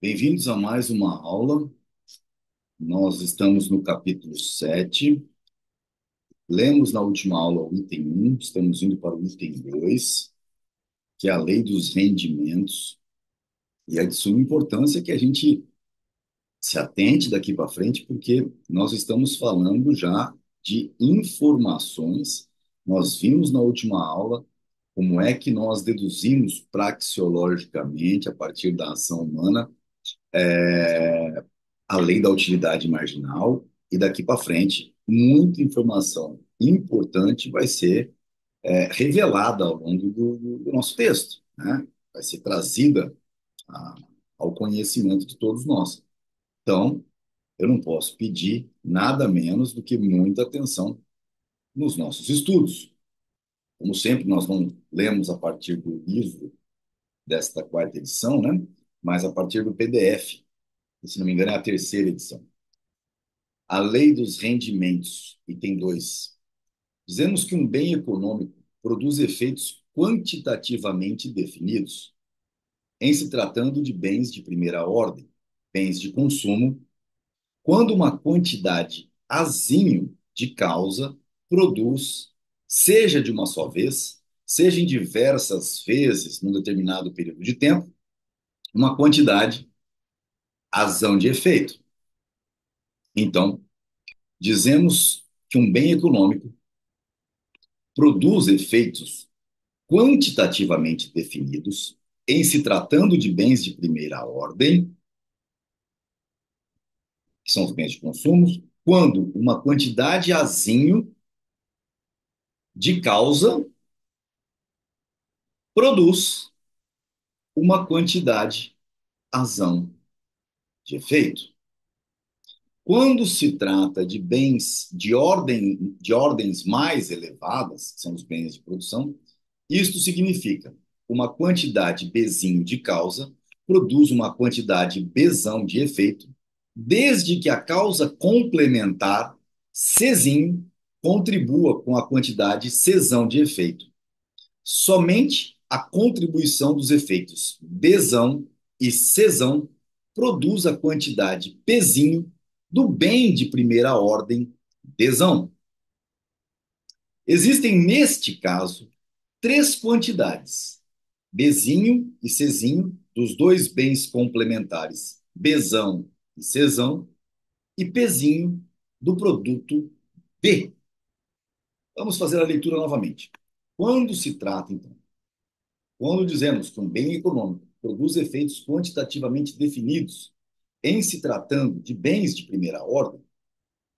Bem-vindos a mais uma aula. Nós estamos no capítulo 7. Lemos na última aula o item 1, estamos indo para o item 2, que é a lei dos rendimentos. E é de suma importância que a gente se atente daqui para frente, porque nós estamos falando já de informações. Nós vimos na última aula como é que nós deduzimos praxeologicamente, a partir da ação humana, a lei da utilidade marginal, e daqui para frente, muita informação importante vai ser revelada ao longo do nosso texto, né? Vai ser trazida a, ao conhecimento de todos nós. Então, eu não posso pedir nada menos do que muita atenção nos nossos estudos. Como sempre, nós não lemos a partir do livro desta quarta edição, né? Mas a partir do PDF, que, se não me engano, é a terceira edição. A lei dos rendimentos, item 2. Dizemos que um bem econômico produz efeitos quantitativamente definidos, em se tratando de bens de primeira ordem, bens de consumo, quando uma quantidade azinho de causa produz, seja de uma só vez, seja em diversas vezes num determinado período de tempo, uma quantidade azão de efeito. Então, dizemos que um bem econômico produz efeitos quantitativamente definidos, em se tratando de bens de primeira ordem, que são os bens de consumo, quando uma quantidade azinho de causa produz uma quantidade azão de efeito. Quando se trata de bens de ordens mais elevadas, que são os bens de produção, isto significa uma quantidade Bzinho de causa produz uma quantidade Bzão de efeito, desde que a causa complementar Czinho contribua com a quantidade Czão de efeito. Somente a contribuição dos efeitos Bzão e Czão produz a quantidade Pzinho do bem de primeira ordem Dzão. Existem, neste caso, três quantidades, Bzinho e Czinho, dos dois bens complementares, Bzão e Czão, e Pzinho do produto D. Vamos fazer a leitura novamente. Quando se trata, então, quando dizemos que um bem econômico produz efeitos quantitativamente definidos, em se tratando de bens de primeira ordem,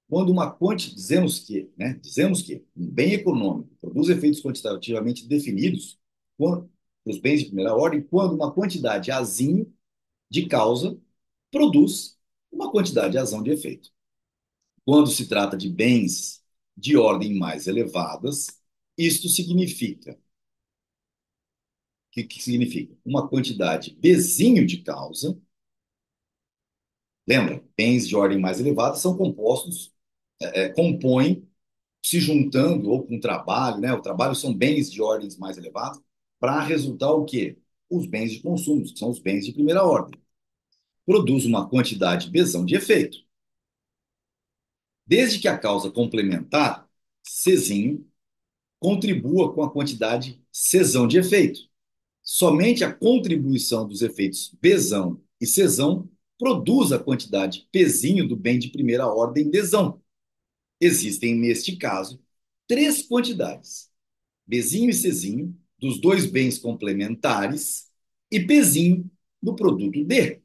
quando uma quantidade, dizemos que um bem econômico produz efeitos quantitativamente definidos para os bens de primeira ordem, quando uma quantidade azinho de causa produz uma quantidade azão de efeito. Quando se trata de bens de ordem mais elevadas, isto significa que significa uma quantidade Bzinho de causa. Lembra, bens de ordem mais elevada são compostos, compõem se juntando ou com trabalho, né? O trabalho são bens de ordens mais elevadas para resultar o quê? Os bens de consumo, que são os bens de primeira ordem. Produz uma quantidade Bzão de efeito. Desde que a causa complementar, Czinho, contribua com a quantidade Czão de efeito. Somente a contribuição dos efeitos Bzão e Czão produz a quantidade Pzinho do bem de primeira ordem Dzão. Existem, neste caso, três quantidades, Bzinho e Czinho, dos dois bens complementares, e Pzinho do produto D.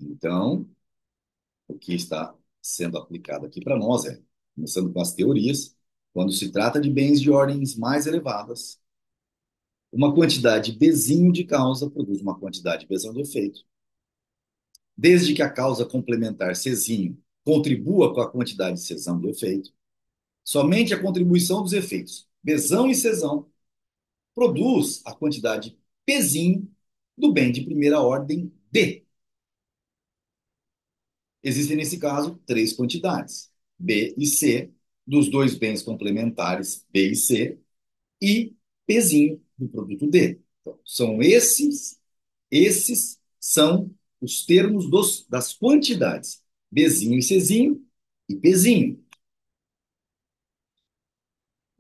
Então, o que está sendo aplicado aqui para nós é, começando com as teorias, quando se trata de bens de ordens mais elevadas, uma quantidade Bzinho de causa produz uma quantidade Bzão de efeito. Desde que a causa complementar Czinho contribua com a quantidade Czão de efeito, somente a contribuição dos efeitos Bzão e Czão produz a quantidade Pzinho do bem de primeira ordem D. Existem, nesse caso, três quantidades, B e C, dos dois bens complementares B e C, e Pzinho do produto D. Então, são esses Esses são os termos das quantidades, Bzinho e Czinho e Pzinho.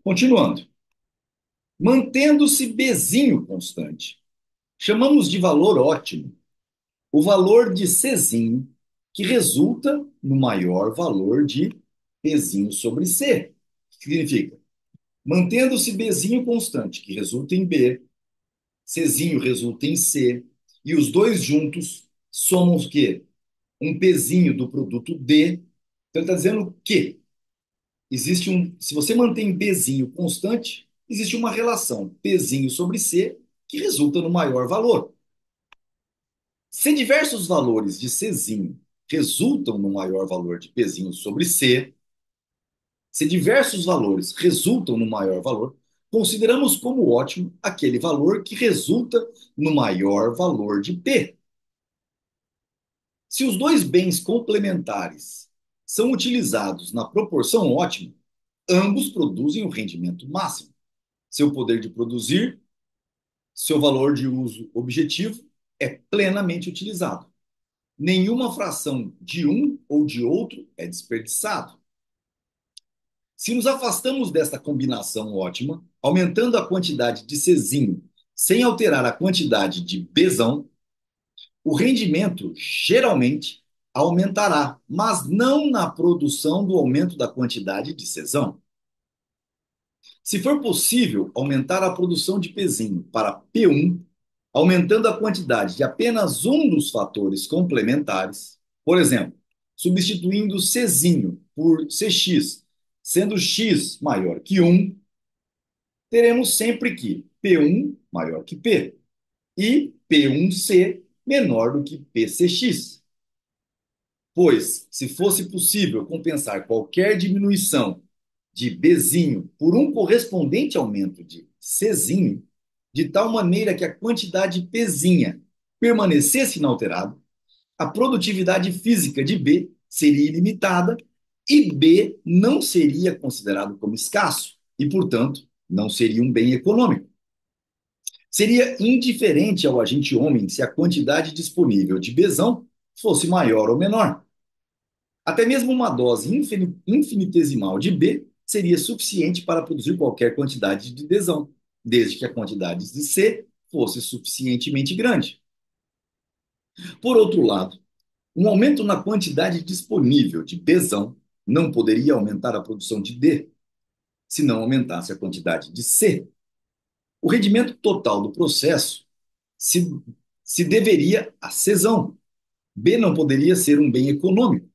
Continuando. Mantendo-se Bzinho constante, chamamos de valor ótimo o valor de Czinho, que resulta no maior valor de Pzinho sobre C. O que significa? Mantendo-se Bzinho constante, que resulta em B, Czinho resulta em C, e os dois juntos somam o quê? Um Pzinho do produto D. Então ele está dizendo que existe se você mantém Bzinho constante, existe uma relação Pzinho sobre C que resulta no maior valor. Se diversos valores de Czinho resultam no maior valor de Pzinho sobre C, se diversos valores resultam no maior valor, consideramos como ótimo aquele valor que resulta no maior valor de P. Se os dois bens complementares são utilizados na proporção ótima, ambos produzem o rendimento máximo. Seu poder de produzir, seu valor de uso objetivo é plenamente utilizado. Nenhuma fração de um ou de outro é desperdiçado. Se nos afastamos desta combinação ótima, aumentando a quantidade de Czinho sem alterar a quantidade de Bzão, o rendimento geralmente aumentará, mas não na produção do aumento da quantidade de Czão. Se for possível aumentar a produção de Pzinho para P1, aumentando a quantidade de apenas um dos fatores complementares, por exemplo, substituindo Czinho por Cx, sendo x maior que 1, teremos sempre que P1 maior que P e P1C menor do que PCX. Pois, se fosse possível compensar qualquer diminuição de Bzinho por um correspondente aumento de Czinho, de tal maneira que a quantidade Pzinha permanecesse inalterada, a produtividade física de B seria ilimitada e B não seria considerado como escasso e, portanto, não seria um bem econômico. Seria indiferente ao agente homem se a quantidade disponível de Bzão fosse maior ou menor. Até mesmo uma dose infinitesimal de B seria suficiente para produzir qualquer quantidade de Dzão, desde que a quantidade de C fosse suficientemente grande. Por outro lado, um aumento na quantidade disponível de Bzão não poderia aumentar a produção de D, se não aumentasse a quantidade de C. O rendimento total do processo se, se deveria a Czão. B não poderia ser um bem econômico,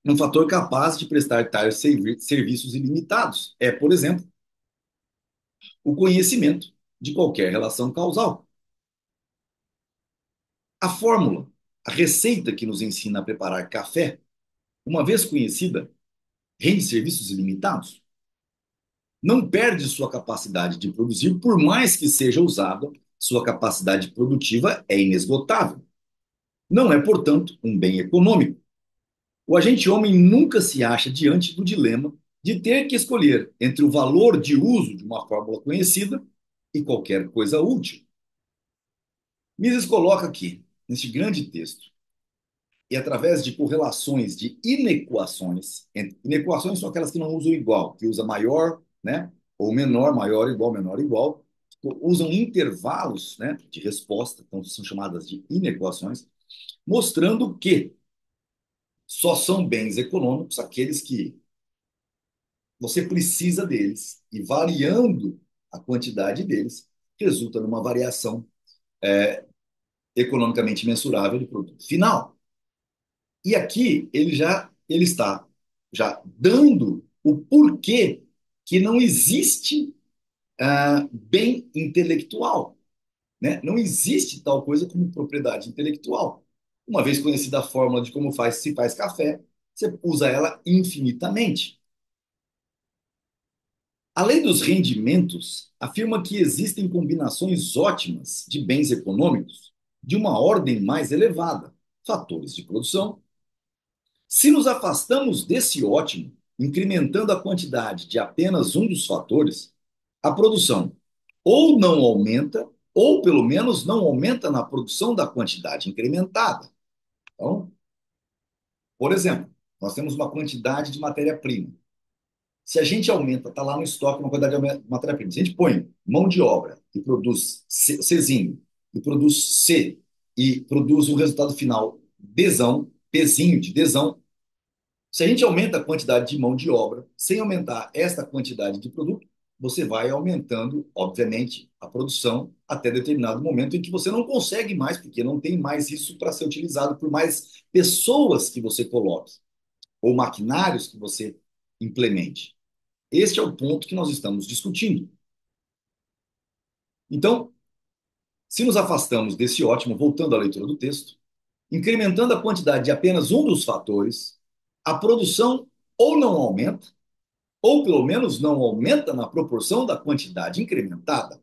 um fator capaz de prestar tais serviços ilimitados é, por exemplo, o conhecimento de qualquer relação causal. A fórmula, a receita que nos ensina a preparar café, uma vez conhecida, rende serviços ilimitados. Não perde sua capacidade de produzir, por mais que seja usada, sua capacidade produtiva é inesgotável. Não é, portanto, um bem econômico. O agente homem nunca se acha diante do dilema de ter que escolher entre o valor de uso de uma fórmula conhecida e qualquer coisa útil. Mises coloca aqui, neste grande texto, e através de correlações de inequações, inequações são aquelas que não usam igual, que usa maior, né, ou menor, maior, igual, usam intervalos, né, de resposta, então são chamadas de inequações, mostrando que só são bens econômicos aqueles que você precisa deles e variando a quantidade deles resulta numa variação economicamente mensurável do produto final. E aqui ele está já dando o porquê que não existe bem intelectual, né? Não existe tal coisa como propriedade intelectual. Uma vez conhecida a fórmula de como se faz café, você usa ela infinitamente. A lei dos rendimentos afirma que existem combinações ótimas de bens econômicos de uma ordem mais elevada, fatores de produção. Se nos afastamos desse ótimo, incrementando a quantidade de apenas um dos fatores, a produção ou não aumenta ou pelo menos não aumenta na produção da quantidade incrementada. Então, por exemplo, nós temos uma quantidade de matéria-prima. Se a gente aumenta, está lá no estoque uma quantidade de matéria-prima, se a gente põe mão de obra e produz Czinho, e produz C, e produz um resultado final Dzão, Pzinho de Dzão, se a gente aumenta a quantidade de mão de obra, sem aumentar esta quantidade de produto, você vai aumentando, obviamente, a produção até determinado momento em que você não consegue mais, porque não tem mais isso para ser utilizado por mais pessoas que você coloque, ou maquinários que você implemente. Este é o ponto que nós estamos discutindo. Então, se nos afastamos desse ótimo, voltando à leitura do texto, incrementando a quantidade de apenas um dos fatores, a produção ou não aumenta, ou pelo menos não aumenta na proporção da quantidade incrementada.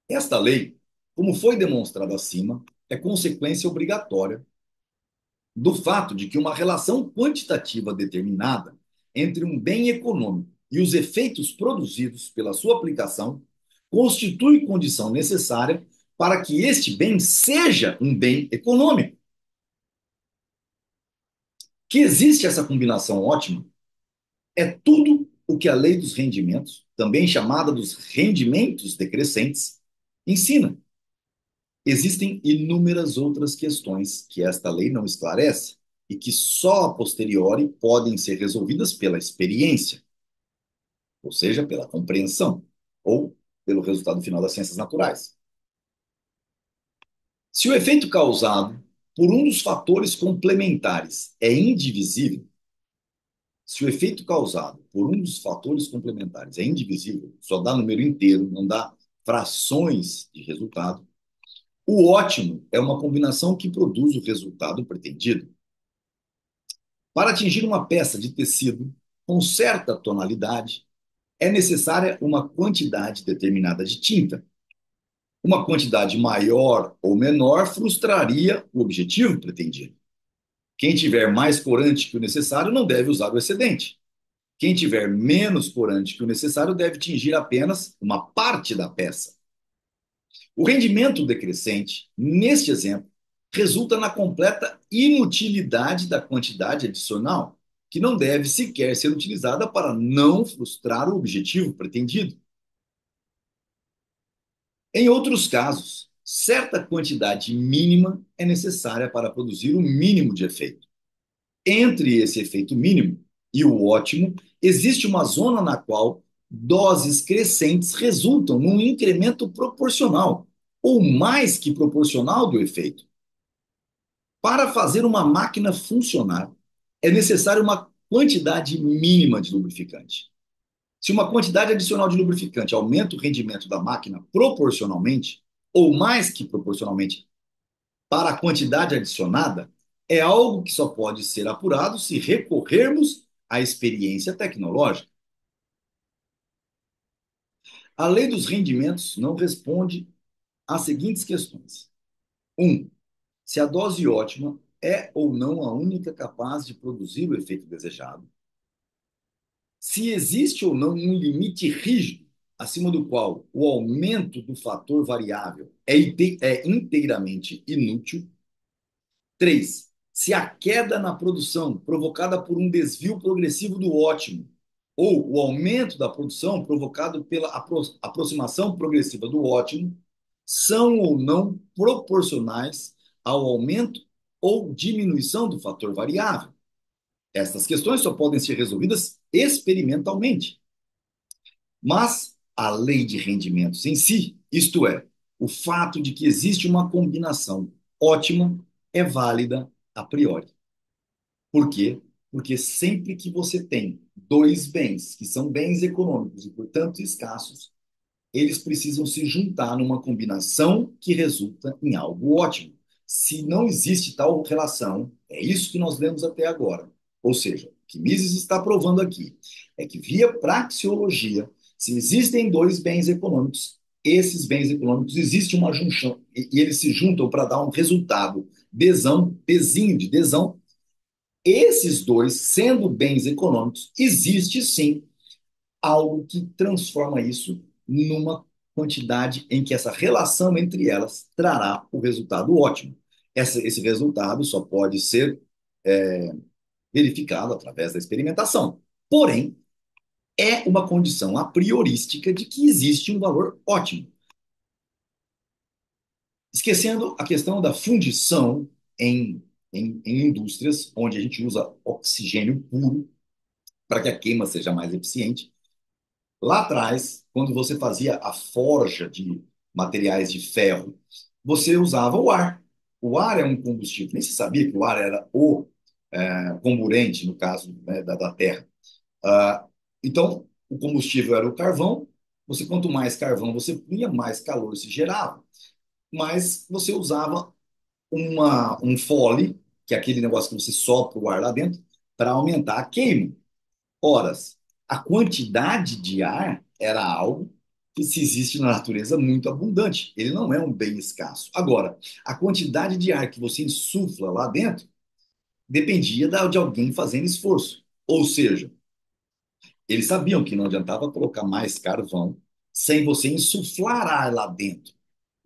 Esta lei, como foi demonstrado acima, é consequência obrigatória do fato de que uma relação quantitativa determinada entre um bem econômico e os efeitos produzidos pela sua aplicação constitui condição necessária para que este bem seja um bem econômico. Que existe essa combinação ótima é tudo o que a lei dos rendimentos, também chamada dos rendimentos decrescentes, ensina. Existem inúmeras outras questões que esta lei não esclarece e que só a posteriori podem ser resolvidas pela experiência, ou seja, pela compreensão, ou pelo resultado final das ciências naturais. Se o efeito causado por um dos fatores complementares é indivisível, se o efeito causado por um dos fatores complementares é indivisível, só dá número inteiro, não dá frações de resultado, o ótimo é uma combinação que produz o resultado pretendido. Para atingir uma peça de tecido com certa tonalidade, é necessária uma quantidade determinada de tinta. Uma quantidade maior ou menor frustraria o objetivo pretendido. Quem tiver mais corante que o necessário não deve usar o excedente. Quem tiver menos corante que o necessário deve tingir apenas uma parte da peça. O rendimento decrescente, neste exemplo, resulta na completa inutilidade da quantidade adicional, que não deve sequer ser utilizada para não frustrar o objetivo pretendido. Em outros casos, certa quantidade mínima é necessária para produzir o mínimo de efeito. Entre esse efeito mínimo e o ótimo, existe uma zona na qual doses crescentes resultam num incremento proporcional, ou mais que proporcional do efeito. Para fazer uma máquina funcionar, é necessária uma quantidade mínima de lubrificante. Se uma quantidade adicional de lubrificante aumenta o rendimento da máquina proporcionalmente, ou mais que proporcionalmente, para a quantidade adicionada, é algo que só pode ser apurado se recorrermos à experiência tecnológica. A lei dos rendimentos não responde às seguintes questões. 1. Se a dose ótima é ou não a única capaz de produzir o efeito desejado. Se existe ou não um limite rígido acima do qual o aumento do fator variável é inteiramente inútil. 3. Se a queda na produção provocada por um desvio progressivo do ótimo ou o aumento da produção provocado pela aproximação progressiva do ótimo são ou não proporcionais ao aumento ou diminuição do fator variável. Estas questões só podem ser resolvidas experimentalmente. Mas a lei de rendimentos em si, isto é, o fato de que existe uma combinação ótima, é válida a priori. Por quê? Porque sempre que você tem dois bens, que são bens econômicos e, portanto, escassos, eles precisam se juntar numa combinação que resulta em algo ótimo. Se não existe tal relação, é isso que nós lemos até agora. Ou seja, o que Mises está provando aqui é que, via praxeologia, se existem dois bens econômicos, esses bens econômicos existe uma junção, e eles se juntam para dar um resultado, desão, pezinho de desão. Esses dois, sendo bens econômicos, existe sim algo que transforma isso numa quantidade em que essa relação entre elas trará o resultado ótimo. Esse resultado só pode ser verificado através da experimentação. Porém, é uma condição a priorística de que existe um valor ótimo. Esquecendo a questão da fundição em, em indústrias, onde a gente usa oxigênio puro para que a queima seja mais eficiente. Lá atrás, quando você fazia a forja de materiais de ferro, você usava o ar. O ar é um combustível. Nem se sabia que o ar era o comburente, no caso, né, da Terra. Ah, então, o combustível era o carvão. Você, quanto mais carvão você punha, mais calor se gerava. Mas você usava um fole, que é aquele negócio que você sopra o ar lá dentro, para aumentar a queima. Horas. A quantidade de ar era algo que se existe na natureza muito abundante. Ele não é um bem escasso. Agora, a quantidade de ar que você insufla lá dentro dependia de alguém fazendo esforço. Ou seja, eles sabiam que não adiantava colocar mais carvão sem você insuflar ar lá dentro.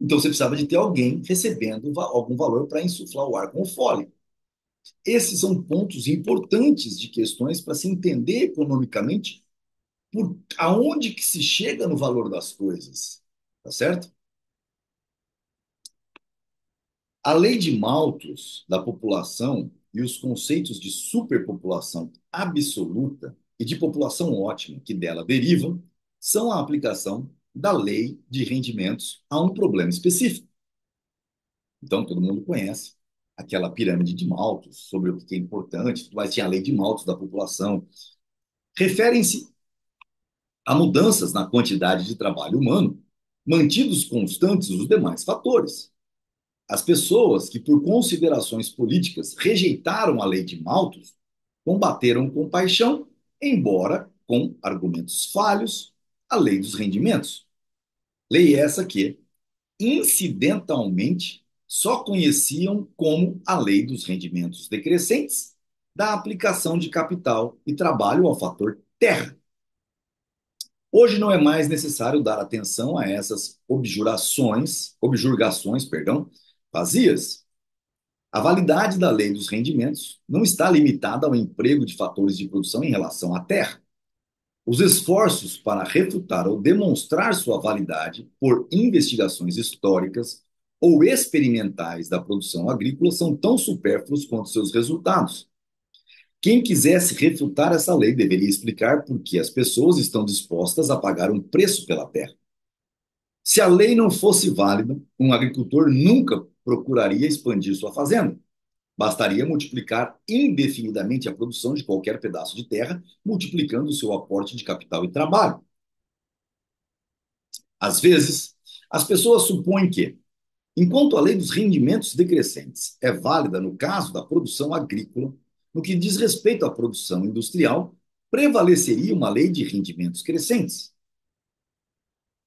Então você precisava de ter alguém recebendo algum valor para insuflar o ar com o fole. Esses são pontos importantes de questões para se entender economicamente por aonde que se chega no valor das coisas, tá certo? A lei de Malthus da população e os conceitos de superpopulação absoluta e de população ótima que dela derivam são a aplicação da lei de rendimentos a um problema específico. Então, todo mundo conhece aquela pirâmide de Malthus sobre o que é importante, mas tinha a lei de Malthus da população. Referem-se a mudanças na quantidade de trabalho humano, mantidos constantes os demais fatores. As pessoas que, por considerações políticas, rejeitaram a lei de Malthus combateram com paixão, embora com argumentos falhos, a lei dos rendimentos. Lei essa que, incidentalmente, só conheciam como a lei dos rendimentos decrescentes da aplicação de capital e trabalho ao fator terra. Hoje não é mais necessário dar atenção a essas objurgações, perdão, vazias. A validade da lei dos rendimentos não está limitada ao emprego de fatores de produção em relação à terra. Os esforços para refutar ou demonstrar sua validade por investigações históricas ou experimentais da produção agrícola são tão supérfluos quanto seus resultados. Quem quisesse refutar essa lei deveria explicar por que as pessoas estão dispostas a pagar um preço pela terra. Se a lei não fosse válida, um agricultor nunca procuraria expandir sua fazenda. Bastaria multiplicar indefinidamente a produção de qualquer pedaço de terra, multiplicando o seu aporte de capital e trabalho. Às vezes, as pessoas supõem que, enquanto a lei dos rendimentos decrescentes é válida no caso da produção agrícola, no que diz respeito à produção industrial, prevaleceria uma lei de rendimentos crescentes.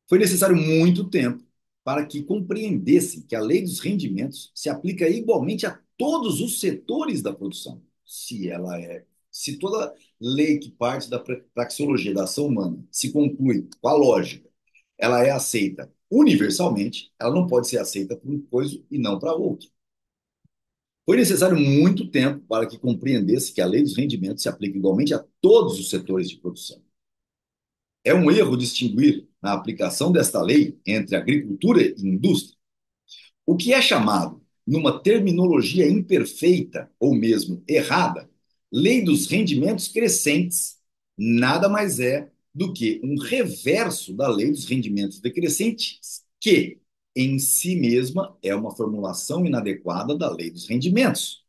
Foi necessário muito tempo para que compreendessem que a lei dos rendimentos se aplica igualmente a todos os setores da produção. Se toda lei que parte da praxeologia da ação humana se conclui com a lógica, ela é aceita universalmente, ela não pode ser aceita por um coisa e não para outro. Foi necessário muito tempo para que compreendesse que a lei dos rendimentos se aplica igualmente a todos os setores de produção. É um erro distinguir, na aplicação desta lei, entre agricultura e indústria. O que é chamado, numa terminologia imperfeita ou mesmo errada, lei dos rendimentos crescentes, nada mais é do que um reverso da lei dos rendimentos decrescentes, que, em si mesma, é uma formulação inadequada da lei dos rendimentos.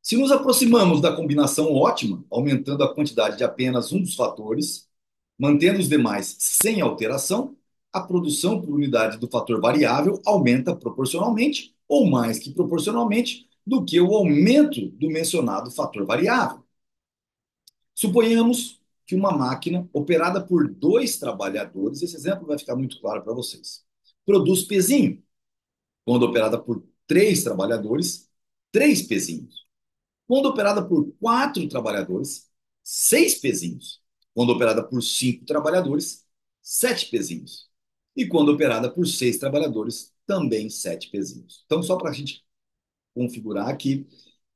Se nos aproximamos da combinação ótima, aumentando a quantidade de apenas um dos fatores, mantendo os demais sem alteração, a produção por unidade do fator variável aumenta proporcionalmente ou mais que proporcionalmente do que o aumento do mencionado fator variável. Suponhamos que uma máquina operada por dois trabalhadores, esse exemplo vai ficar muito claro para vocês, produz pezinho. Quando operada por três trabalhadores, três pezinhos. Quando operada por quatro trabalhadores, seis pezinhos. Quando operada por cinco trabalhadores, sete pezinhos. E quando operada por seis trabalhadores, também sete pezinhos. Então, só para a gente configurar aqui,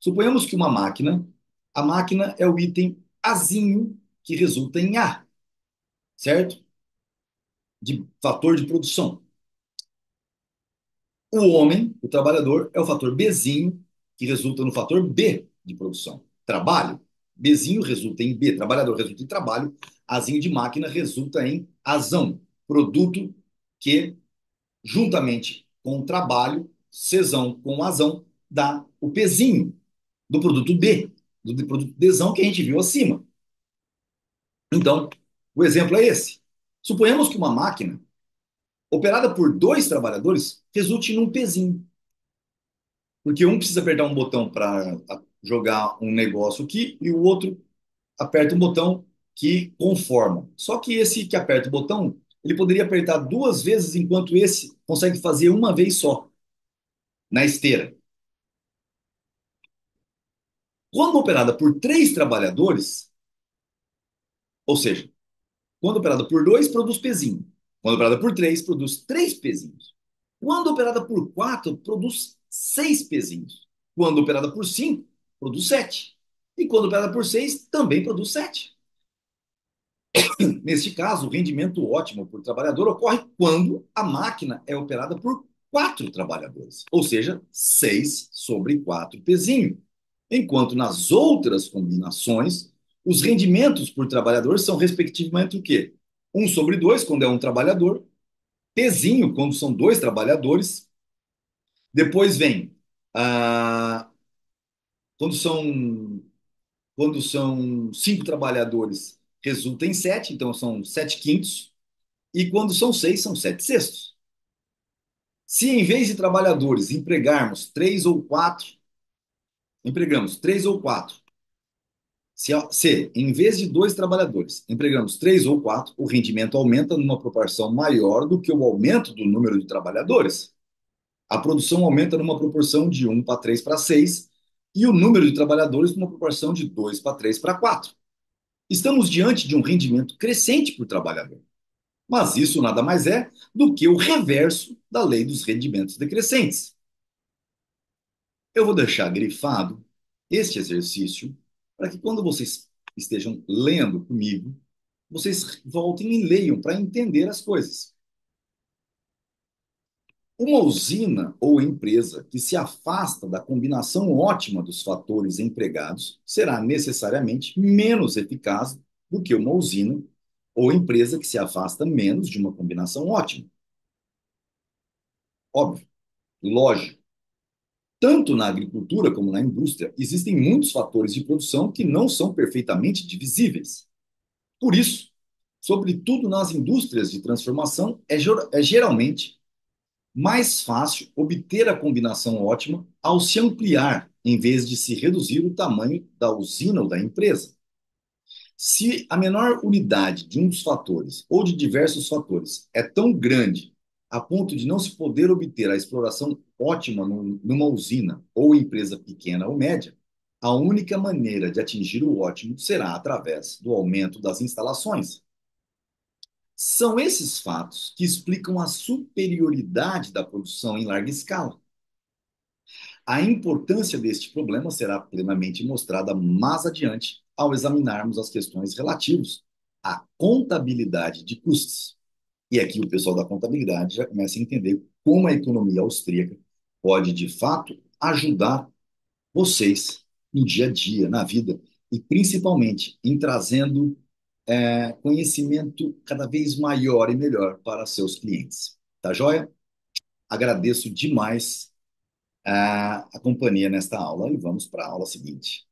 suponhamos que a máquina é o item Azinho que resulta em A, certo? De fator de produção. O homem, o trabalhador, é o fator Bzinho, que resulta no fator B de produção. Trabalho. Bzinho resulta em B, trabalhador resulta em trabalho, Azinho de máquina resulta em azão, produto que, juntamente com o trabalho, Czão com azão, dá o Pzinho do produto B, do produto Dzão que a gente viu acima. Então, o exemplo é esse. Suponhamos que uma máquina operada por dois trabalhadores resulte num Pzinho. Porque um precisa apertar um botão para jogar um negócio aqui e o outro aperta um botão que conforma. Só que esse que aperta o botão, ele poderia apertar duas vezes, enquanto esse consegue fazer uma vez só, na esteira. Quando operada por três trabalhadores, ou seja, quando operada por dois, produz pezinho. Quando operada por três, produz três pezinhos. Quando operada por quatro, produz seis pezinhos. Quando operada por cinco, produz sete. E quando operada por seis, também produz sete. Neste caso, o rendimento ótimo por trabalhador ocorre quando a máquina é operada por quatro trabalhadores, ou seja, 6 sobre 4 pezinho. Enquanto nas outras combinações, os rendimentos por trabalhador são respectivamente o quê? Um sobre 2 quando é um trabalhador, pezinho quando são dois trabalhadores, depois vem ah, quando são quando são cinco trabalhadores, resulta em sete, então são sete quintos. E quando são seis, são sete sextos. Se em vez de trabalhadores empregarmos três ou quatro, empregamos três ou quatro. Se em vez de dois trabalhadores empregamos três ou quatro, o rendimento aumenta numa proporção maior do que o aumento do número de trabalhadores. A produção aumenta numa proporção de 1:3:6 e o número de trabalhadores numa proporção de 2:3:4. Estamos diante de um rendimento crescente por trabalhador. Mas isso nada mais é do que o reverso da lei dos rendimentos decrescentes. Eu vou deixar grifado este exercício para que quando vocês estejam lendo comigo, vocês voltem e leiam para entender as coisas. Uma usina ou empresa que se afasta da combinação ótima dos fatores empregados será necessariamente menos eficaz do que uma usina ou empresa que se afasta menos de uma combinação ótima. Óbvio, lógico. Tanto na agricultura como na indústria, existem muitos fatores de produção que não são perfeitamente divisíveis. Por isso, sobretudo nas indústrias de transformação, é geralmente mais fácil obter a combinação ótima ao se ampliar, em vez de se reduzir o tamanho da usina ou da empresa. Se a menor unidade de um dos fatores ou de diversos fatores é tão grande a ponto de não se poder obter a exploração ótima numa usina ou empresa pequena ou média, a única maneira de atingir o ótimo será através do aumento das instalações. São esses fatos que explicam a superioridade da produção em larga escala. A importância deste problema será plenamente mostrada mais adiante ao examinarmos as questões relativas à contabilidade de custos. E aqui o pessoal da contabilidade já começa a entender como a economia austríaca pode, de fato, ajudar vocês no dia a dia, na vida, e principalmente em trazendo conhecimento cada vez maior e melhor para seus clientes. Tá joia? Agradeço demais a companhia nesta aula e vamos para a aula seguinte.